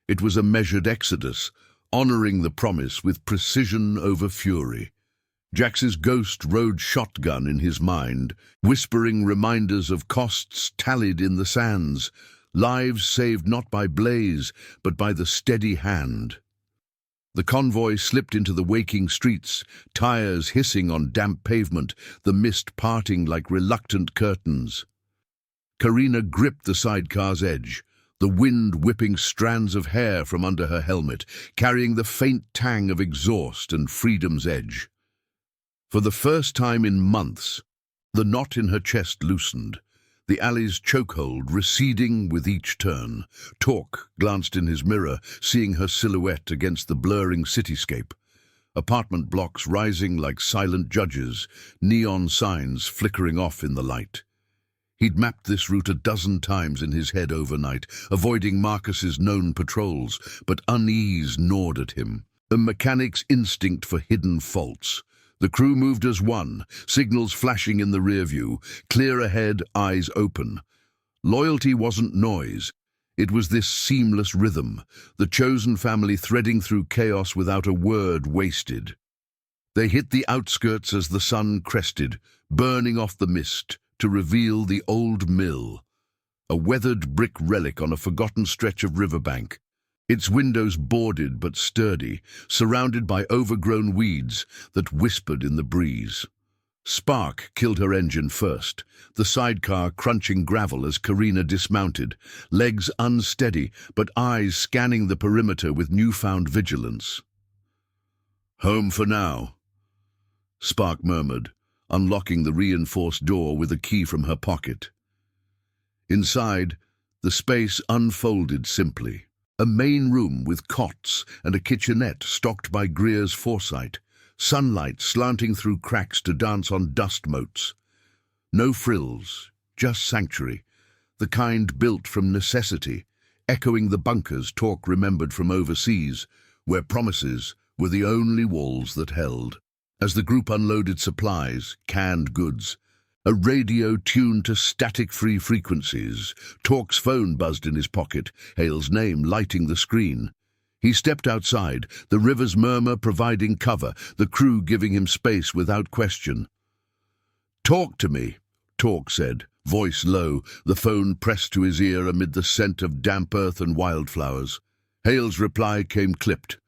It was a measured exodus, honoring the promise with precision over fury. Jax's ghost rode shotgun in his mind, whispering reminders of costs tallied in the sands, lives saved not by blaze, but by the steady hand. The convoy slipped into the waking streets, tires hissing on damp pavement, the mist parting like reluctant curtains. Karina gripped the sidecar's edge, the wind whipping strands of hair from under her helmet, carrying the faint tang of exhaust and freedom's edge. For the first time in months, the knot in her chest loosened, the alley's chokehold receding with each turn. Torque glanced in his mirror, seeing her silhouette against the blurring cityscape. Apartment blocks rising like silent judges, neon signs flickering off in the light. He'd mapped this route a dozen times in his head overnight, avoiding Marcus's known patrols, but unease gnawed at him. A mechanic's instinct for hidden faults. The crew moved as one, signals flashing in the rear view, clear ahead, eyes open. Loyalty wasn't noise. It was this seamless rhythm, the chosen family threading through chaos without a word wasted. They hit the outskirts as the sun crested, burning off the mist to reveal the old mill, a weathered brick relic on a forgotten stretch of riverbank. Its windows boarded but sturdy, surrounded by overgrown weeds that whispered in the breeze. Spark killed her engine first, the sidecar crunching gravel as Karina dismounted, legs unsteady but eyes scanning the perimeter with newfound vigilance. "Home for now," Spark murmured, unlocking the reinforced door with a key from her pocket. Inside, the space unfolded simply. A main room with cots and a kitchenette stocked by Greer's foresight, sunlight slanting through cracks to dance on dust motes. No frills, just sanctuary, the kind built from necessity, echoing the bunkers Torque remembered from overseas, where promises were the only walls that held. As the group unloaded supplies, canned goods, a radio tuned to static-free frequencies, Torque's phone buzzed in his pocket, Hale's name lighting the screen. He stepped outside, the river's murmur providing cover, the crew giving him space without question. "Talk to me," Torque said, voice low, the phone pressed to his ear amid the scent of damp earth and wildflowers. Hale's reply came clipped,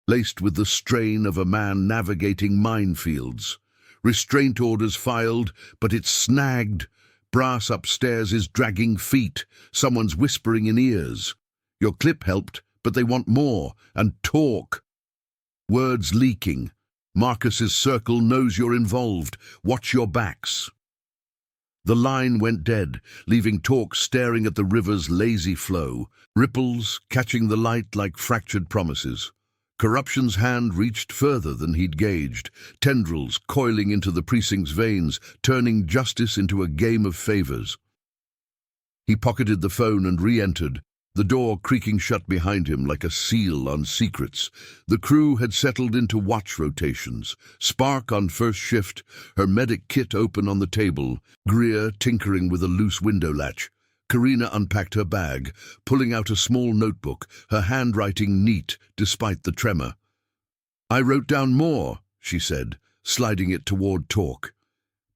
laced with the strain of a man navigating minefields. Restraint orders filed, but it's snagged. Brass upstairs is dragging feet. Someone's whispering in ears. Your clip helped, but they want more, and talk. Words leaking. Marcus's circle knows you're involved. Watch your backs. The line went dead, leaving Torque staring at the river's lazy flow, ripples catching the light like fractured promises. Corruption's hand reached further than he'd gauged, tendrils coiling into the precinct's veins, turning justice into a game of favors. He pocketed the phone and re-entered, the door creaking shut behind him like a seal on secrets. The crew had settled into watch rotations, Spark on first shift, her medic kit open on the table, Greer tinkering with a loose window latch. Karina unpacked her bag, pulling out a small notebook, her handwriting neat despite the tremor. "I wrote down more," she said, sliding it toward Torque.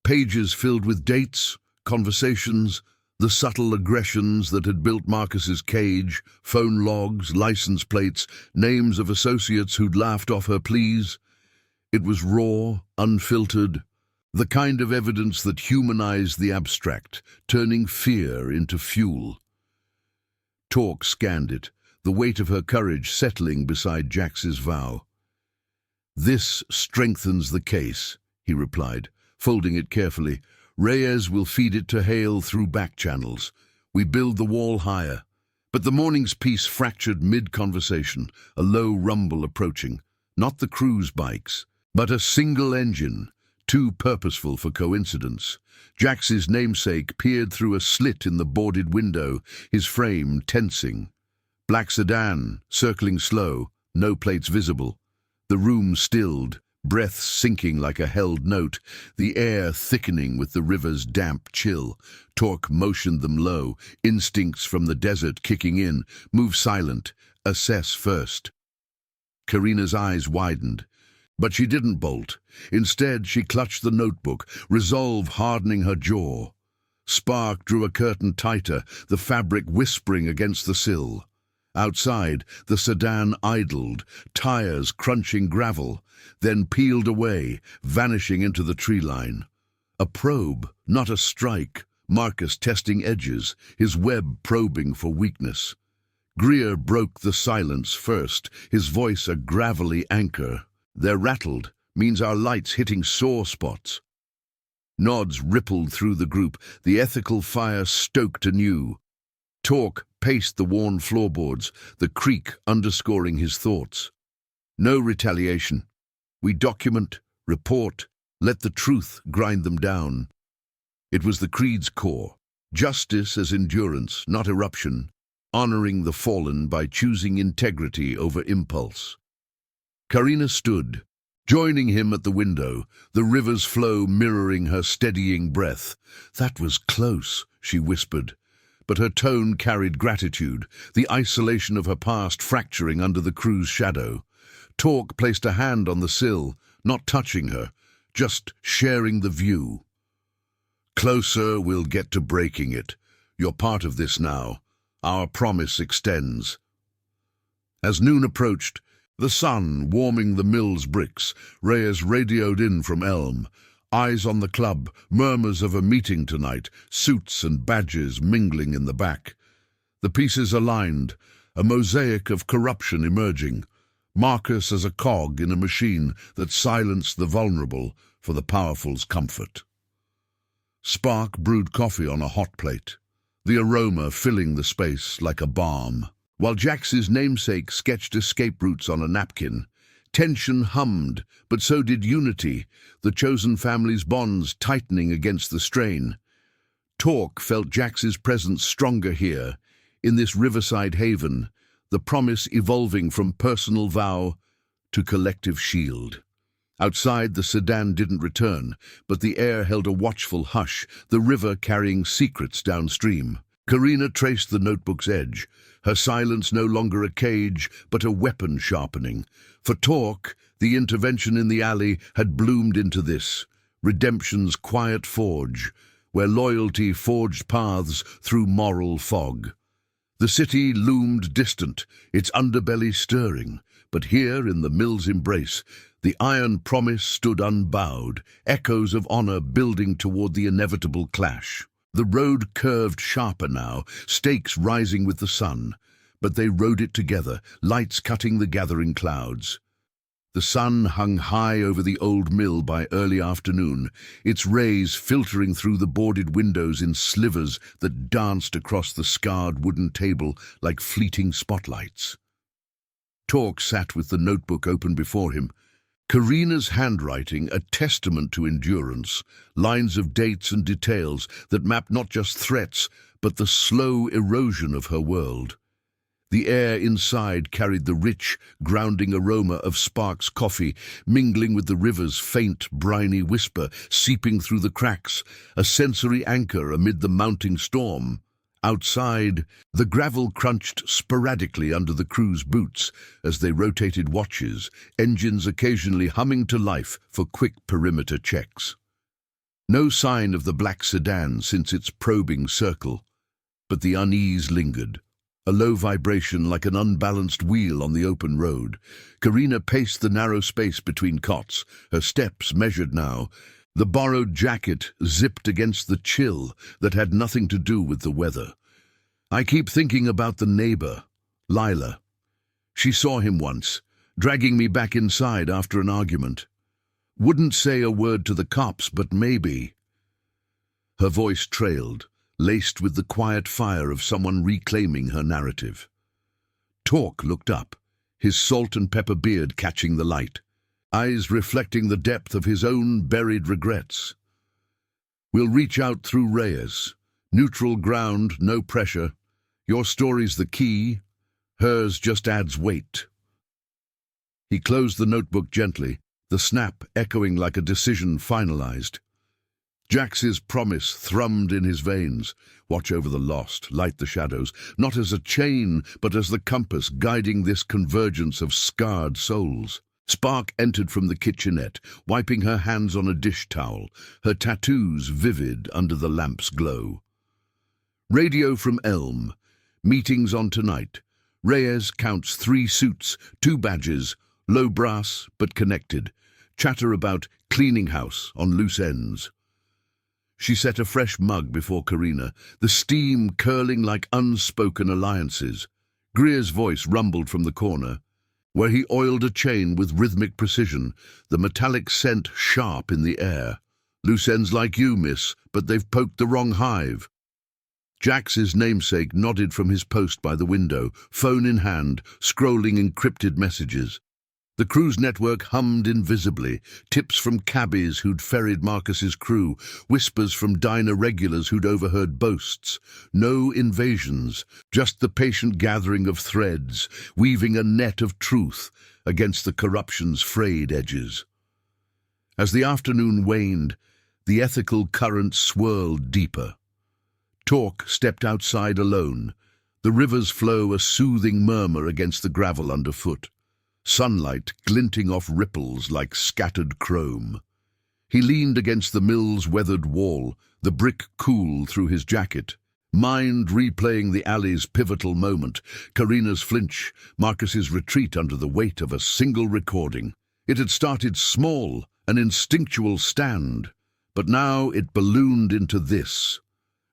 Pages filled with dates, conversations, the subtle aggressions that had built Marcus's cage, phone logs, license plates, names of associates who'd laughed off her pleas. It was raw, unfiltered, the kind of evidence that humanized the abstract, turning fear into fuel. Torque scanned it, the weight of her courage settling beside Jax's vow. "This strengthens the case," he replied, folding it carefully. "Reyes will feed it to Hale through back channels. We build the wall higher." But the morning's peace fractured mid-conversation, a low rumble approaching. Not the crew's bikes, but a single engine, too purposeful for coincidence. Jax's namesake peered through a slit in the boarded window, his frame tensing. Black sedan, circling slow, no plates visible. The room stilled, breath sinking like a held note, the air thickening with the river's damp chill. Torque motioned them low, instincts from the desert kicking in. "Move silent, assess first." Karina's eyes widened. But she didn't bolt. Instead, she clutched the notebook, resolve hardening her jaw. Spark drew a curtain tighter, the fabric whispering against the sill. Outside, the sedan idled, tires crunching gravel, then peeled away, vanishing into the tree line. A probe, not a strike, Marcus testing edges, his web probing for weakness. Greer broke the silence first, his voice a gravelly anchor. "They're rattled, means our light's hitting sore spots." Nods rippled through the group, the ethical fire stoked anew. Torque paced the worn floorboards, the creak underscoring his thoughts. "No retaliation. We document, report, let the truth grind them down." It was the creed's core. Justice as endurance, not eruption. Honoring the fallen by choosing integrity over impulse. Karina stood, joining him at the window, the river's flow mirroring her steadying breath. "That was close," she whispered, but her tone carried gratitude, the isolation of her past fracturing under the crew's shadow. Talk placed a hand on the sill, not touching her, just sharing the view. "Closer, we'll get to breaking it. You're part of this now. Our promise extends." As noon approached, the sun warming the mill's bricks, Reyes radioed in from Elm. Eyes on the club, murmurs of a meeting tonight, suits and badges mingling in the back. The pieces aligned, a mosaic of corruption emerging. Marcus as a cog in a machine that silenced the vulnerable for the powerful's comfort. Spark brewed coffee on a hot plate, the aroma filling the space like a balm. While Jax's namesake sketched escape routes on a napkin, tension hummed, but so did unity, the chosen family's bonds tightening against the strain. Talk felt Jax's presence stronger here, in this riverside haven, the promise evolving from personal vow to collective shield. Outside, the sedan didn't return, but the air held a watchful hush, the river carrying secrets downstream. Karina traced the notebook's edge, her silence no longer a cage, but a weapon sharpening. For Talk, the intervention in the alley had bloomed into this, redemption's quiet forge, where loyalty forged paths through moral fog. The city loomed distant, its underbelly stirring, but here in the mill's embrace, the iron promise stood unbowed, echoes of honor building toward the inevitable clash. The road curved sharper now, stakes rising with the sun, but they rode it together, lights cutting the gathering clouds. The sun hung high over the old mill by early afternoon, its rays filtering through the boarded windows in slivers that danced across the scarred wooden table like fleeting spotlights. Talk sat with the notebook open before him, Karina's handwriting a testament to endurance, lines of dates and details that mapped not just threats, but the slow erosion of her world. The air inside carried the rich, grounding aroma of Spark's coffee, mingling with the river's faint, briny whisper, seeping through the cracks, a sensory anchor amid the mounting storm. Outside, the gravel crunched sporadically under the crew's boots as they rotated watches, engines occasionally humming to life for quick perimeter checks. No sign of the black sedan since its probing circle, but the unease lingered. A low vibration like an unbalanced wheel on the open road. Karina paced the narrow space between cots, her steps measured now, the borrowed jacket zipped against the chill that had nothing to do with the weather. "I keep thinking about the neighbor, Lila. She saw him once, dragging me back inside after an argument. Wouldn't say a word to the cops, but maybe." Her voice trailed, laced with the quiet fire of someone reclaiming her narrative. Talk looked up, his salt and pepper beard catching the light, eyes reflecting the depth of his own buried regrets. "We'll reach out through Reyes. Neutral ground, no pressure. Your story's the key. Hers just adds weight." He closed the notebook gently, the snap echoing like a decision finalized. Jax's promise thrummed in his veins. Watch over the lost, light the shadows, not as a chain, but as the compass guiding this convergence of scarred souls. Spark entered from the kitchenette, wiping her hands on a dish towel, her tattoos vivid under the lamp's glow. Radio from Elm. Meetings on tonight. Reyes counts 3 suits, 2 badges, low brass but connected. Chatter about cleaning house on loose ends. She set a fresh mug before Karina, the steam curling like unspoken alliances. Greer's voice rumbled from the corner, where he oiled a chain with rhythmic precision, the metallic scent sharp in the air. "Loose ends like you, miss, but they've poked the wrong hive." Jax's namesake nodded from his post by the window, phone in hand, scrolling encrypted messages. The cruise network hummed invisibly, tips from cabbies who'd ferried Marcus's crew, whispers from diner regulars who'd overheard boasts. No invasions, just the patient gathering of threads, weaving a net of truth against the corruption's frayed edges. As the afternoon waned, the ethical current swirled deeper. Talk stepped outside alone, the river's flow a soothing murmur against the gravel underfoot. Sunlight glinting off ripples like scattered chrome. He leaned against the mill's weathered wall, the brick cool through his jacket, mind replaying the alley's pivotal moment, Karina's flinch, Marcus's retreat under the weight of a single recording. It had started small, an instinctual stand, but now it ballooned into this.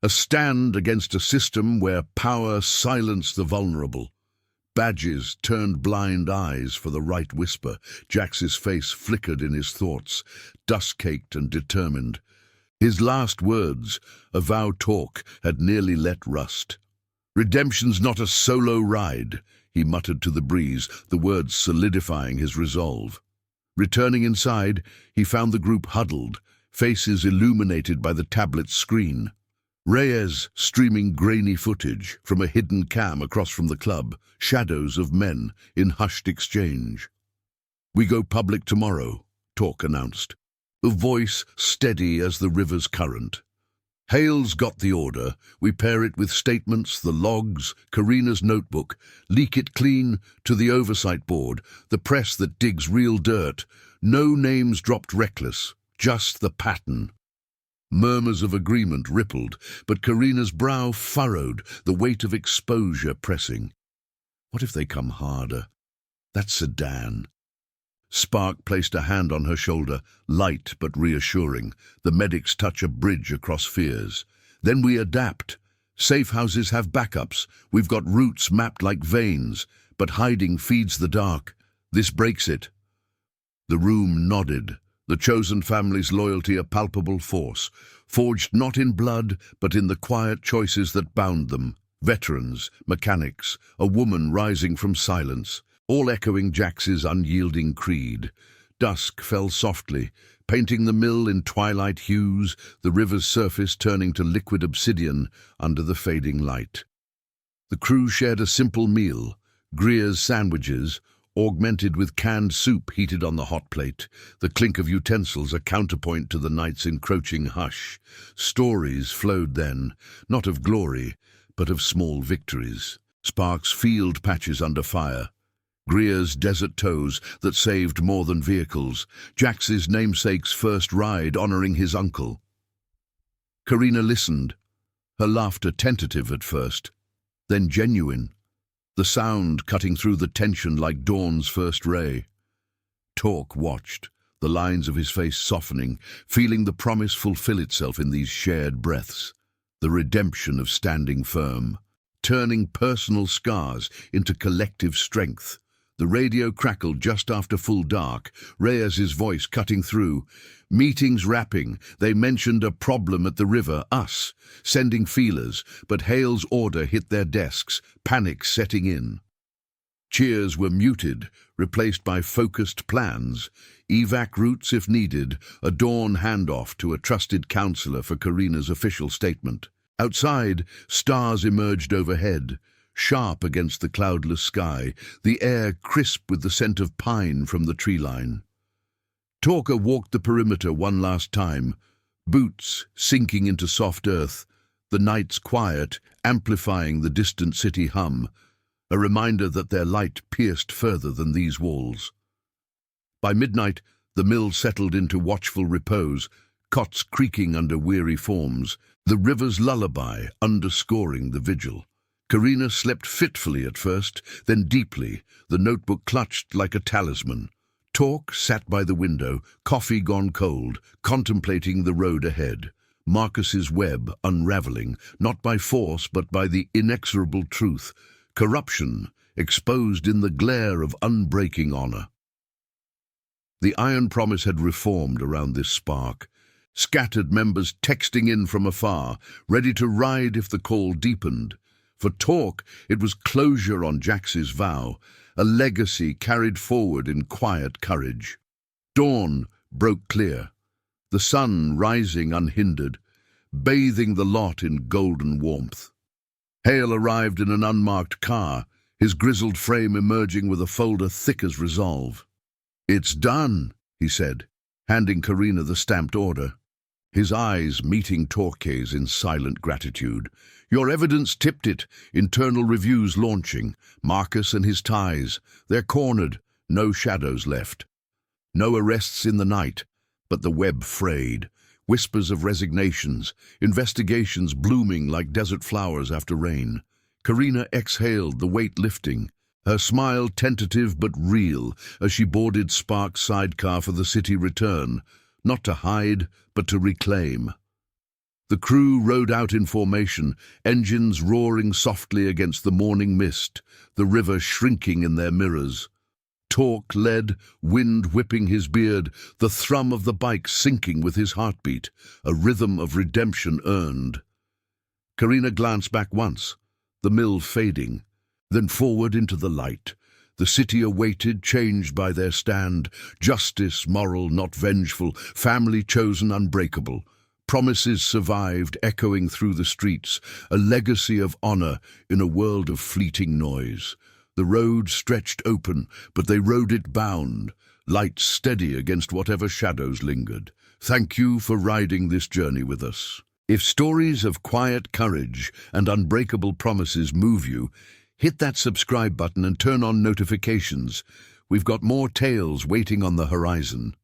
A stand against a system where power silenced the vulnerable. Badges turned blind eyes for the right whisper. Jax's face flickered in his thoughts, dust-caked and determined. His last words, a vow talk, had nearly let rust. "Redemption's not a solo ride," he muttered to the breeze, the words solidifying his resolve. Returning inside, he found the group huddled, faces illuminated by the tablet's screen. Reyes streaming grainy footage from a hidden cam across from the club, shadows of men in hushed exchange. "We go public tomorrow," Talk announced, a voice steady as the river's current. "Hale's got the order. We pair it with statements, the logs, Karina's notebook, leak it clean to the oversight board, the press that digs real dirt. No names dropped reckless, just the pattern." Murmurs of agreement rippled, but Karina's brow furrowed, the weight of exposure pressing. What if they come harder? That's Sedan. Spark placed a hand on her shoulder, light but reassuring. The medic's touch a bridge across fears. "Then we adapt. Safe houses have backups. We've got routes mapped like veins, but hiding feeds the dark. This breaks it." The room nodded. The chosen family's loyalty a palpable force, forged not in blood, but in the quiet choices that bound them. Veterans, mechanics, a woman rising from silence, all echoing Jax's unyielding creed. Dusk fell softly, painting the mill in twilight hues, the river's surface turning to liquid obsidian under the fading light. The crew shared a simple meal, Greer's sandwiches, augmented with canned soup heated on the hot plate, the clink of utensils a counterpoint to the night's encroaching hush. Stories flowed then, not of glory, but of small victories. Sparks' field patches under fire, Greer's desert tows that saved more than vehicles, Jax's namesake's first ride honoring his uncle. Karina listened, her laughter tentative at first, then genuine. The sound cutting through the tension like dawn's first ray. Talk watched, the lines of his face softening, feeling the promise fulfill itself in these shared breaths. The redemption of standing firm, turning personal scars into collective strength. The radio crackled just after full dark, Reyes's voice cutting through. Meetings wrapping, they mentioned a problem at the river, us, sending feelers, but Hale's order hit their desks, panic setting in. Cheers were muted, replaced by focused plans, evac routes if needed, a dawn handoff to a trusted counselor for Karina's official statement. Outside, stars emerged overhead, sharp against the cloudless sky, the air crisp with the scent of pine from the tree line. Talker walked the perimeter one last time, boots sinking into soft earth, the night's quiet amplifying the distant city hum, a reminder that their light pierced further than these walls. By midnight, the mill settled into watchful repose, cots creaking under weary forms, the river's lullaby underscoring the vigil. Karina slept fitfully at first, then deeply, the notebook clutched like a talisman. Talk sat by the window, coffee gone cold, contemplating the road ahead. Marcus's web unraveling, not by force but by the inexorable truth. Corruption, exposed in the glare of unbreaking honor. The iron promise had reformed around this spark. Scattered members texting in from afar, ready to ride if the call deepened. For Torque, it was closure on Jax's vow, a legacy carried forward in quiet courage. Dawn broke clear, the sun rising unhindered, bathing the lot in golden warmth. Hale arrived in an unmarked car, his grizzled frame emerging with a folder thick as resolve. "It's done," he said, handing Karina the stamped order. His eyes meeting Torque's in silent gratitude. "Your evidence tipped it. Internal reviews launching. Marcus and his ties. They're cornered. No shadows left. No arrests in the night, but the web frayed. Whispers of resignations. Investigations blooming like desert flowers after rain." Karina exhaled, the weight lifting. Her smile tentative but real as she boarded Spark's sidecar for the city return. Not to hide, but to reclaim. The crew rode out in formation, engines roaring softly against the morning mist, the river shrinking in their mirrors. Torque led, wind whipping his beard, the thrum of the bike syncing with his heartbeat, a rhythm of redemption earned. Karina glanced back once, the mill fading, then forward into the light. The city awaited, changed by their stand. Justice, moral, not vengeful, family chosen, unbreakable. Promises survived, echoing through the streets, a legacy of honor in a world of fleeting noise. The road stretched open, but they rode it bound, light steady against whatever shadows lingered. Thank you for riding this journey with us. If stories of quiet courage and unbreakable promises move you, hit that subscribe button and turn on notifications. We've got more tales waiting on the horizon.